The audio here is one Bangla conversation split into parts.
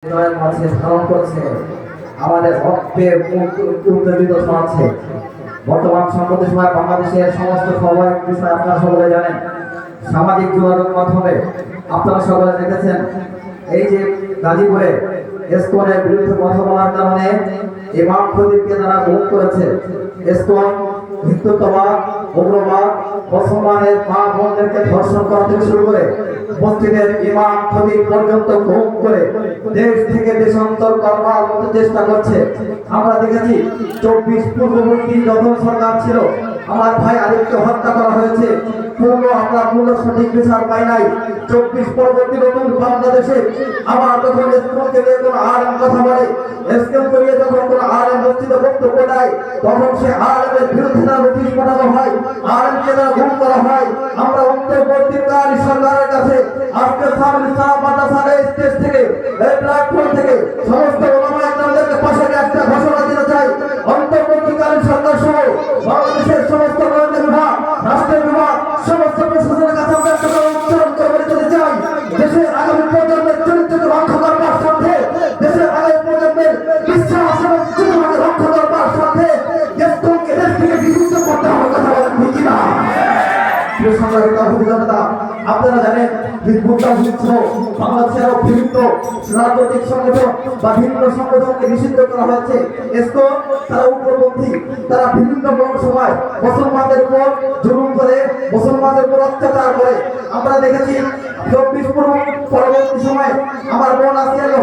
হৃদয়ের মাঝে ধারণ করছে, আমাদের রক্তে উদ্বেলিত ছড়াচ্ছে। বর্তমান সাম্প্রতিক সময় বাংলাদেশের সমস্ত খবর বিষয় আপনারা সকলে জানেন। সামাজিক যোগাযোগ মাধ্যমে আপনারা সকলে দেখেছেন, এই যে গাজীপুরে ইসকনের বিরুদ্ধে কথা বলার কারণে ইমাম খতিবকে তারা গুম করেছে। ইসকন হিন্দুত্ববাদ, উগ্রবাদ, মুসলমানের মা বোনদেরকে ধর্ষণ করা থেকে শুরু করে মসজিদের ইমাম খতিব পর্যন্ত গুম করে দেশ থেকে দেশান্তর করার মতো চেষ্টা করছে। আমরা দেখেছি 24 পূর্ববর্তী যখন সরকার ছিল, আমার ভাই আরিফকে হত্যা করা হয়েছে, আমরা পূর্ণ সঠিক বিচার পাই নাই। 24 পরবর্তী নতুন বাংলাদেশে আবার যখন ইসলামকে নিয়ে কোনো আলেম কথা বলে, ইসলামকে নিয়ে যখন কোনো আলেম মসজিদে বক্তব্য দেয়, তখন সে আলেমের বিরুদ্ধে নোটিশ পাঠানো হয়, আলেমকে তারা গুম করা হয়। আমরা অন্তর্বর্তীকালীন সরকারের কাছে আজকে মাদ্রাসার স্টেজ থেকে, এই প্ল্যাটফর্ম থেকে সমস্ত ওলামা ইকরামদেরকে পাশে একটা ঘোষণা দিতে চাই। অন্তর্বর্তীকালীন সরকার সহ বাংলাদেশের সমস্ত গোয়েন্দা বিভাগ, রাষ্ট্রের বিভাগ, সমস্ত প্রশাসনের কাছে আমরা একটা উচ্চারণ করে দিতে চাই, দেশের আগামী প্রজন্মের চরিত্রকে রক্ষা করবার সাথে, দেশের আগামী প্রজন্মের বিশ্বাস এবং চেতনাকে রক্ষা করবার সাথে দেশকে দেশ থেকে বিশুদ্ধ করতে হবে। কথা বলেন ঠিক না? আপনারা জানেন, বাংলাদেশের বিভিন্ন রাজনৈতিক সংগঠন বা ভিন্ন সংগঠনকে নিষিদ্ধ করা হয়েছে। তারা উগ্রপন্থী, তারা বিভিন্ন সময় মুসলমানদের উপর জুলুম করে, মুসলমানদের উপর অত্যাচার করে। আমরা দেখেছি 24 পরবর্তী সময় আমার বোন আসিয়াকে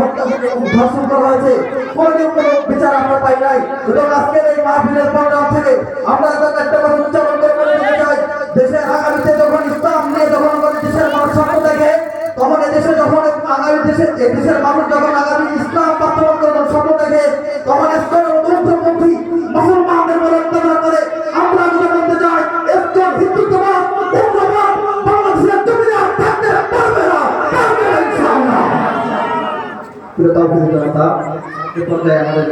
ধর্ষণ করা হয়েছে, কোনোদিন কোনো বিচার আমরা পাই নাই। এবং আজকের এই মাহফিলের প্রোগ্রাম থেকে আমরা একটা কথা উচ্চারণ করে বলতে চাই, দেশের আগামীতে যখন ইসলাম নিয়ে যখন আমাদের দেশের মানুষ স্বপ্ন দেখে, তখন এদেশে যখন আগামী দেশের মানুষ যখন আগামী ইসলাম বাস্তবায়ন করার স্বপ্ন দেখে, তখন উগ্রপন্থী মুসলমানদের উপর অত্যাচার করে। আমরা যেটা বলতে চাই, ইসলাম হিন্দুত্ববাদ, উগ্রবাদ বাংলাদেশের জমিনে আর থাকতে পারবে না, পারবে না ইনশাআল্লাহ। প্রিয় তাওহীদ জনতা, এই পর্যায়ে আমাদের